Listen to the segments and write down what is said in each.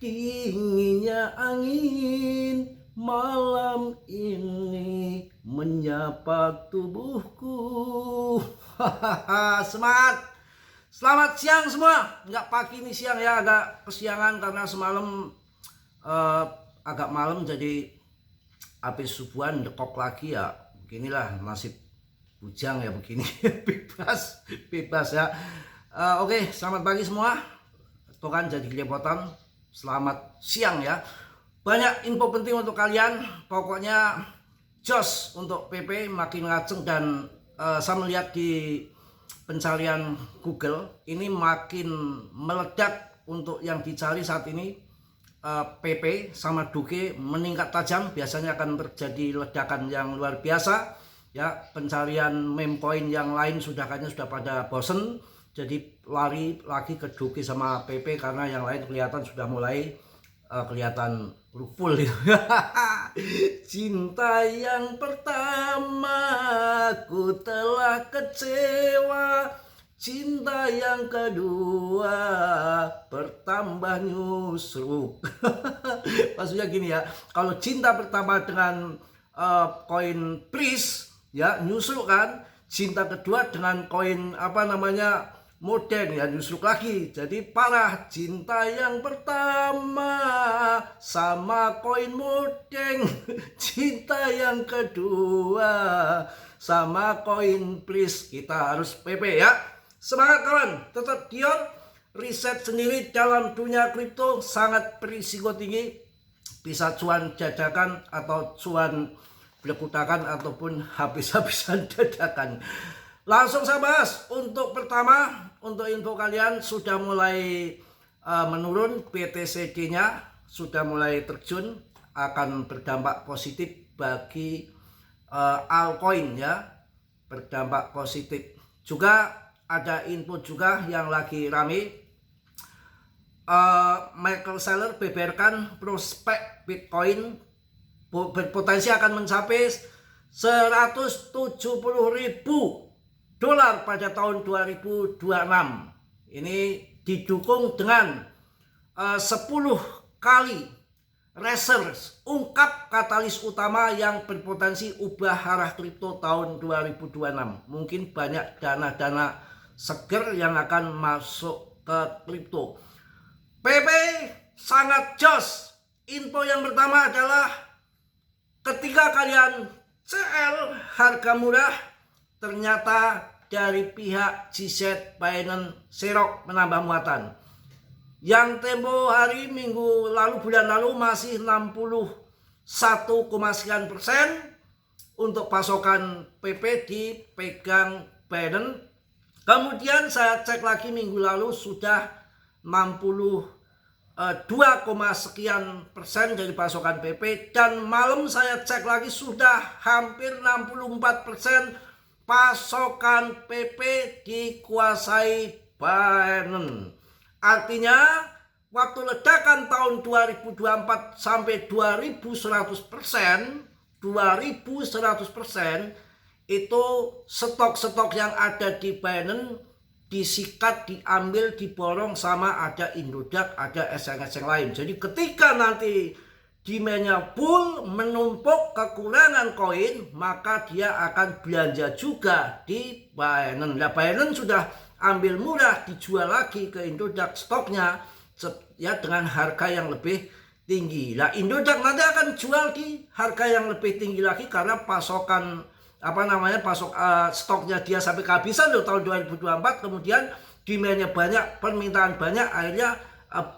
Dinginnya angin malam ini menyapa tubuhku. Hahaha, semangat. Selamat siang semua. Enggak pagi ini siang ya, agak kesiangan karena semalam agak malam jadi habis subuhan dekok lagi ya. Beginilah nasib bujang ya begini. bebas ya. Oke, selamat pagi semua. Tuh kan jadi kelepotan. Selamat siang ya. Banyak info penting untuk kalian. Pokoknya jos untuk PP makin ngaceng dan saya melihat di pencarian Google ini makin meledak untuk yang dicari saat ini. PP sama Doge meningkat tajam. Biasanya akan terjadi ledakan yang luar biasa ya. Pencarian meme coin yang lain kayaknya sudah pada bosen, jadi lari lagi ke Doge sama PP karena yang lain kelihatan sudah mulai kelihatan full gitu. Cinta yang pertama ku telah kecewa, cinta yang kedua bertambah nyusruk. Maksudnya gini ya, kalau cinta pertama dengan koin Pris ya nyusruk kan, cinta kedua dengan koin modern ya nyusruk lagi. Jadi parah. Cinta yang pertama sama koin modern, cinta yang kedua sama koin Pris. Kita harus PP ya. Semangat kawan, tetap giat. Riset sendiri dalam dunia kripto sangat berisiko tinggi, bisa cuan dadakan atau cuan belekutakan ataupun habis-habisan dadakan. Langsung saya bahas. Untuk pertama, untuk info kalian sudah mulai menurun, BTCD-nya sudah mulai terjun, akan berdampak positif bagi altcoin ya, berdampak positif. Juga ada info juga yang lagi rame, Michael Saylor beberkan prospek Bitcoin berpotensi akan mencapai 170.000 dolar pada tahun 2026. Ini didukung dengan 10 kali research ungkap katalis utama yang berpotensi ubah arah kripto tahun 2026. Mungkin banyak dana-dana seger yang akan masuk ke kripto. PP sangat jos. Info yang pertama adalah ketika kalian CL harga murah, ternyata dari pihak GZ Binance Serok menambah muatan. Yang tempo hari minggu lalu, bulan lalu masih 61,sekian% untuk pasokan PP dipegang Binance. Kemudian saya cek lagi minggu lalu sudah 62,sekian% dari pasokan PP, dan malam saya cek lagi sudah hampir 64% pasokan PP dikuasai Binance. Artinya waktu ledakan tahun 2024 sampai 2100%, itu stok-stok yang ada di Binance disikat, diambil, diborong sama ada Indodax, ada exchange lain. Jadi ketika nanti demand-nya full, menumpuk kekurangan koin, maka dia akan belanja juga di Binance. Nah, Binance sudah ambil murah, dijual lagi ke Indodax stoknya ya dengan harga yang lebih tinggi. Nah, Indodax nanti akan jual di harga yang lebih tinggi lagi karena pasokan stoknya dia sampai kehabisan loh tahun 2024. Kemudian demandnya banyak, permintaan banyak, akhirnya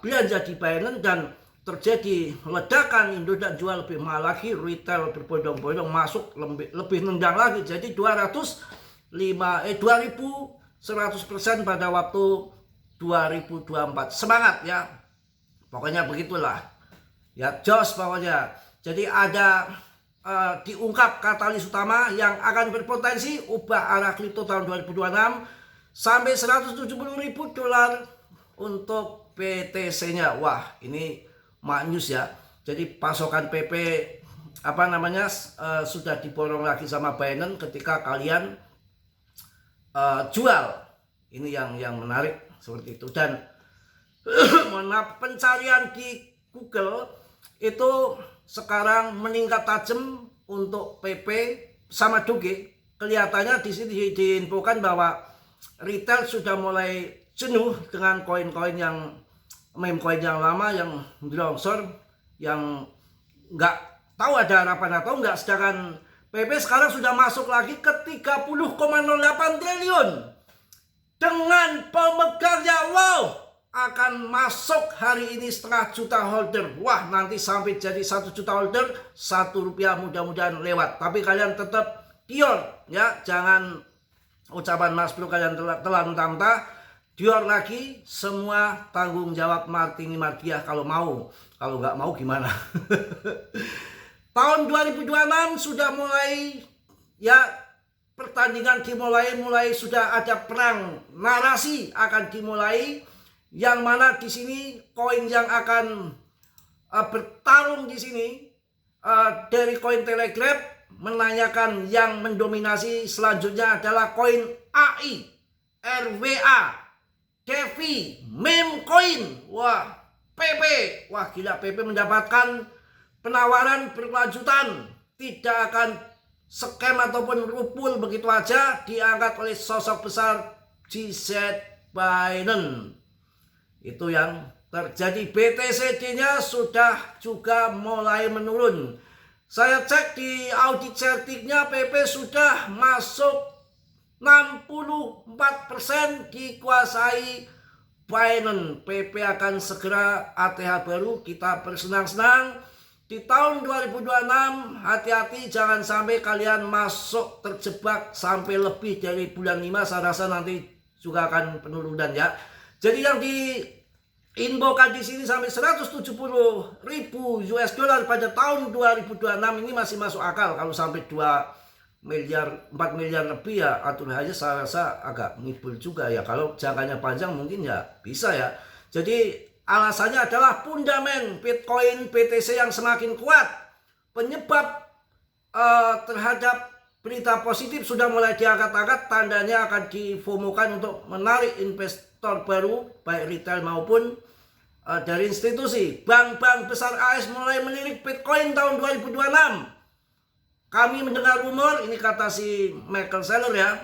belanja di Binance dan terjadi ledakan. Indodax jual lebih mahal lagi, retail berbondong-bondong masuk lebih nendang lagi, jadi 2100% pada waktu 2024. Semangat ya, pokoknya begitulah ya, jos pokoknya. Jadi ada diungkap katalis utama yang akan berpotensi ubah arah kripto tahun 2026 sampai 170.000 dolar untuk BTC-nya. Wah, ini maknyus ya. Jadi pasokan PP sudah diborong lagi sama Binance ketika kalian jual. Ini yang menarik seperti itu. Dan mohon maaf, pencarian di Google itu sekarang meningkat tajam untuk PP sama Doge. Kelihatannya di sini diinfokan bahwa retail sudah mulai jenuh dengan koin-koin yang meme coin yang lama yang longsor, yang nggak tahu ada harapan atau nggak. Sedangkan PP sekarang sudah masuk lagi ke 30,08 triliun dengan pemegangnya akan masuk hari ini 0,5 juta holder. Wah, nanti sampai jadi 1 juta holder, Rp1 mudah-mudahan lewat. Tapi kalian tetap dior ya, jangan ucapan Mas Bro kalian telah mentah-mentah. Dior lagi, semua tanggung jawab Martini Mardiah kalau mau. Kalau nggak mau gimana? Tahun 2026 sudah mulai ya, pertandingan dimulai, sudah ada perang narasi akan dimulai, yang mana di sini koin yang akan bertarung di sini dari koin Telegraph menanyakan yang mendominasi selanjutnya adalah koin AI, RWA, Devi, meme coin, wah PP, wah gila, PP mendapatkan penawaran berkelanjutan, tidak akan scam ataupun rupul begitu aja, diangkat oleh sosok besar GZ Biden. Itu yang terjadi. BTCD-nya sudah juga mulai menurun. Saya cek di audit certiknya, PP sudah masuk 64% dikuasai Biden. PP akan segera ATH baru, kita bersenang-senang. Di tahun 2026 hati-hati jangan sampai kalian masuk terjebak sampai lebih dari bulan 5. Saya rasa nanti juga akan penurunan ya. Jadi yang diinfokan di sini sampai 170.000 US dollar pada tahun 2026 ini masih masuk akal. Kalau sampai 4 miliar lebih ya, atur aja, saya rasa agak ngibul juga ya. Kalau jangkanya panjang mungkin ya bisa ya. Jadi alasannya adalah fundament Bitcoin BTC yang semakin kuat. Penyebab terhadap berita positif sudah mulai diangkat-angkat, tandanya akan difomokan untuk menarik investor baru, baik retail maupun dari institusi. Bank-bank besar AS mulai melirik Bitcoin tahun 2026. Kami mendengar rumor, ini kata si Michael Saylor ya,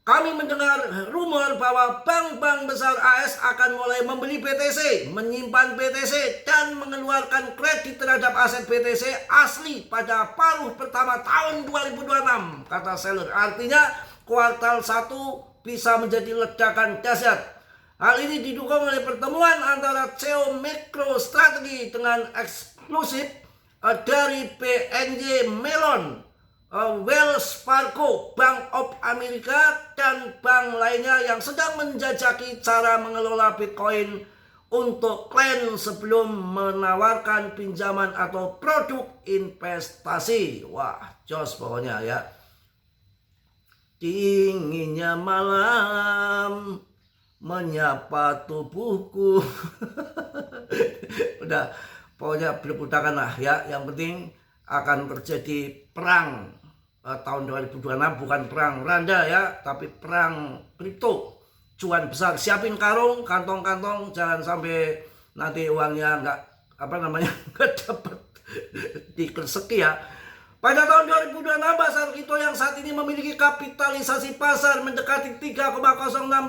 kami mendengar rumor bahwa bank-bank besar AS akan mulai membeli BTC, menyimpan BTC, dan mengeluarkan kredit terhadap aset BTC asli pada paruh pertama tahun 2026, kata Saylor. Artinya kuartal 1 bisa menjadi ledakan dahsyat. Hal ini didukung oleh pertemuan antara CEO MicroStrategy dengan eksklusif dari BNY Mellon, Wells Fargo, Bank of America, dan bank lainnya yang sedang menjajaki cara mengelola Bitcoin untuk klien sebelum menawarkan pinjaman atau produk investasi. Wah, jos pokoknya ya. Dinginnya malam menyapa tubuhku. Udah, pokoknya berputakan lah ya. Yang penting akan terjadi perang tahun 2026, bukan perang randa ya, tapi perang kripto, cuan besar. Siapin karung, kantong-kantong, jangan sampai nanti uangnya nggak nggak dapat dikeseki ya. Pada tahun 2026 pasar kripto yang saat ini memiliki kapitalisasi pasar mendekati 3,06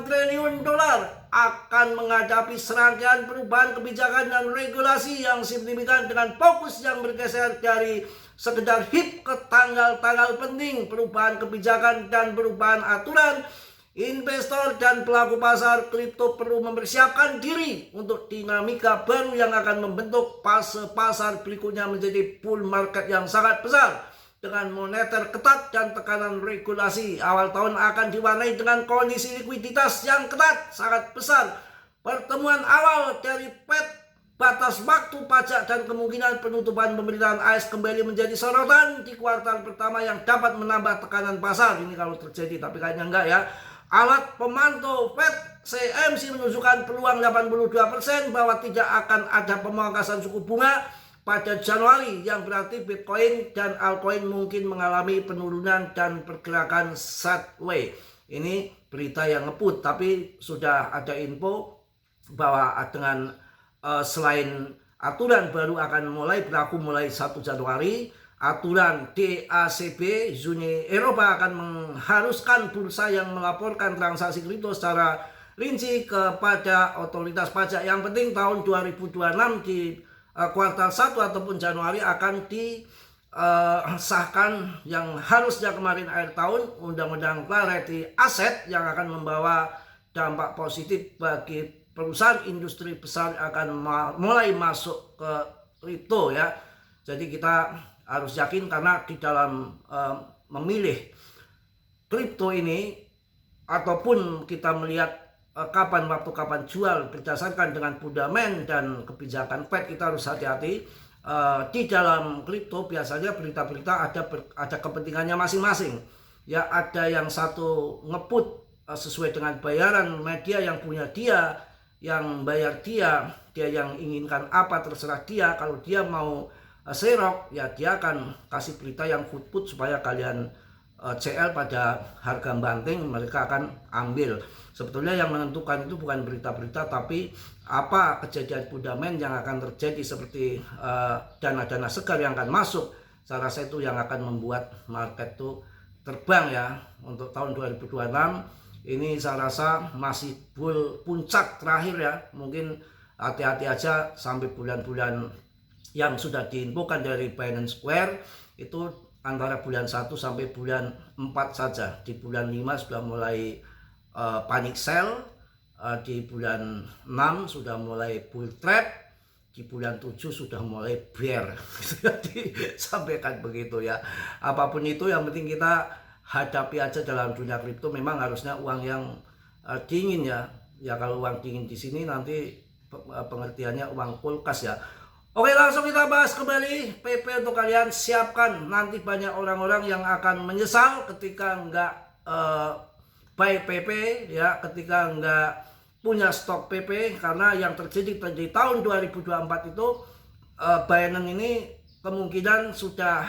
triliun dolar akan menghadapi serangkaian perubahan kebijakan dan regulasi yang signifikan, dengan fokus yang bergeser dari sekedar hit ke tanggal-tanggal penting. Perubahan kebijakan dan perubahan aturan, investor dan pelaku pasar kripto perlu mempersiapkan diri untuk dinamika baru yang akan membentuk fase pasar berikutnya menjadi bull market yang sangat besar. Dengan moneter ketat dan tekanan regulasi, awal tahun akan diwarnai dengan kondisi likuiditas yang ketat sangat besar. Pertemuan awal dari Fed, batas waktu pajak, dan kemungkinan penutupan pemerintahan AS kembali menjadi sorotan di kuartal pertama yang dapat menambah tekanan pasar. Ini kalau terjadi, tapi kayaknya enggak ya. Alat pemantau Fed CMC menunjukkan peluang 82% bahwa tidak akan ada pemangkasan suku bunga pada Januari, yang berarti Bitcoin dan altcoin mungkin mengalami penurunan dan pergerakan sideways. Ini berita yang ngebut, tapi sudah ada info bahwa dengan selain aturan baru akan mulai berlaku mulai 1 Januari. Aturan DACB Uni Eropa akan mengharuskan bursa yang melaporkan transaksi kripto secara rinci kepada otoritas pajak. Yang penting tahun 2026 di kuartal 1 ataupun Januari akan disahkan yang harusnya kemarin akhir tahun Undang-Undang Clarity Aset yang akan membawa dampak positif bagi perusahaan industri besar akan mulai masuk ke kripto ya. Jadi kita harus yakin karena di dalam memilih kripto ini ataupun kita melihat kapan jual berdasarkan dengan fundament dan kebijakan Fed, kita harus hati-hati. Di dalam kripto biasanya berita-berita ada kepentingannya masing-masing ya. Ada yang satu ngeput sesuai dengan bayaran media yang punya dia, yang bayar dia yang inginkan apa terserah dia. Kalau dia mau serok ya dia akan kasih berita yang put supaya kalian CL pada harga banting, mereka akan ambil. Sebetulnya yang menentukan itu bukan berita-berita tapi apa kejadian fundament yang akan terjadi, seperti dana-dana segar yang akan masuk. Saya rasa itu yang akan membuat market itu terbang ya. Untuk tahun 2026 ini saya rasa masih puncak terakhir ya. Mungkin hati-hati aja sampai bulan-bulan yang sudah diinfokan dari Binance Square itu antara bulan 1 sampai bulan 4 saja. Di bulan 5 sudah mulai panic sell, di bulan 6 sudah mulai bull trap, di bulan 7 sudah mulai bear. Disampaikan begitu ya. Apapun itu yang penting kita hadapi aja dalam dunia kripto. Memang harusnya uang yang dingin ya. Ya kalau uang dingin di sini nanti pengertiannya uang kulkas ya. Oke, langsung kita bahas kembali PP untuk kalian. Siapkan, nanti banyak orang-orang yang akan menyesal ketika nggak buy PP ya, ketika nggak punya stok PP. Karena yang terjadi di tahun 2024 itu Binance ini kemungkinan sudah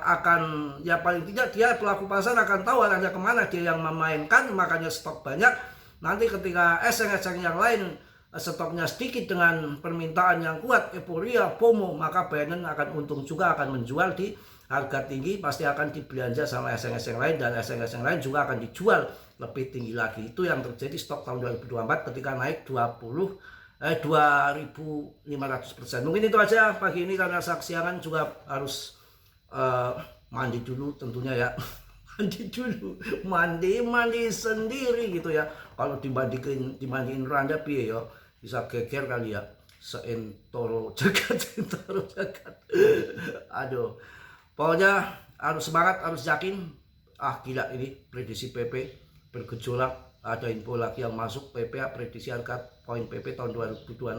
akan ya paling tidak dia pelaku pasar akan tahu arahnya kemana dia yang memainkan, makanya stok banyak. Nanti ketika eseng-eseng yang lain stoknya sedikit dengan permintaan yang kuat, euforia, FOMO, maka Binance akan untung juga, akan menjual di harga tinggi, pasti akan dibelanja sama eseng-eseng lain, dan eseng-eseng lain juga akan dijual lebih tinggi lagi. Itu yang terjadi stok tahun 2024 ketika naik 2.500%. Mungkin itu aja pagi ini, karena saksiangan juga harus mandi dulu tentunya ya. mandi sendiri gitu ya. Kalau dimandiin randa piye ya, bisa geger kali ya. Seentoro jagat. Aduh, pokoknya harus semangat, harus yakin. Gila ini prediksi PP bergejolak. Ada info lagi yang masuk, PP prediksi harga poin PP tahun 2026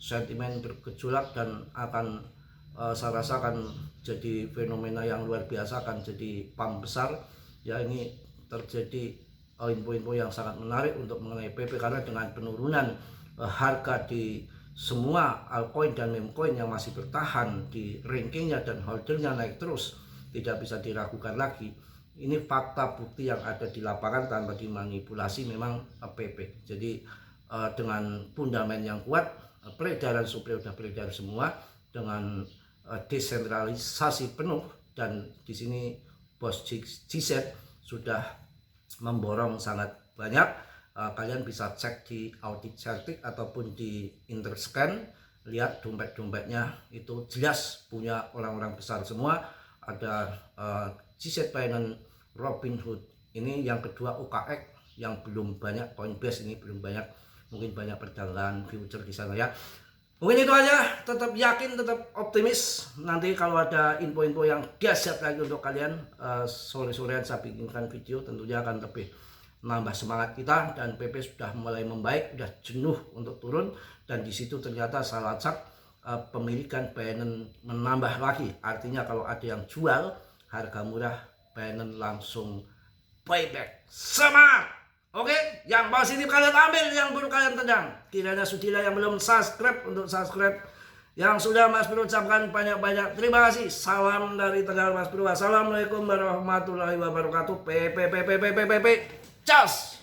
sentimen bergejolak dan akan saya rasa akan jadi fenomena yang luar biasa, akan jadi pump besar ya. Ini terjadi info-info yang sangat menarik untuk mengenai PP, karena dengan penurunan harga di semua altcoin dan meme coin yang masih bertahan di rankingnya dan holdernya naik terus, tidak bisa diragukan lagi. Ini fakta bukti yang ada di lapangan tanpa dimanipulasi, memang PP. Jadi dengan fundament yang kuat, peredaran suplai sudah beredar semua, dengan desentralisasi penuh, dan di sini bos GZ sudah memborong sangat banyak. Kalian bisa cek di audit certik ataupun di Interscan, lihat dompet-dompetnya itu jelas punya orang-orang besar semua. Ada GZ, Binance, Robinhood, ini yang kedua OKX yang belum banyak, Coinbase ini belum banyak, mungkin banyak perdagangan future di sana ya. Mungkin itu aja, tetap yakin, tetap optimis. Nanti kalau ada info-info yang dahsyat lagi untuk kalian, sore-sorean saya bikinkan video, tentunya akan lebih nambah semangat kita. Dan PP sudah mulai membaik, sudah jenuh untuk turun, dan di situ ternyata saya lacak pemilikan Binance menambah lagi. Artinya kalau ada yang jual harga murah, Binance langsung buyback. Semangat! Oke, yang positif kalian ambil, yang buruk kalian tendang. Kiranya sudilah yang belum subscribe untuk subscribe. Yang sudah Mas Bro ucapkan banyak-banyak terima kasih. Salam dari Tegal Mas Bro. Assalamualaikum warahmatullahi wabarakatuh. PP. Cas.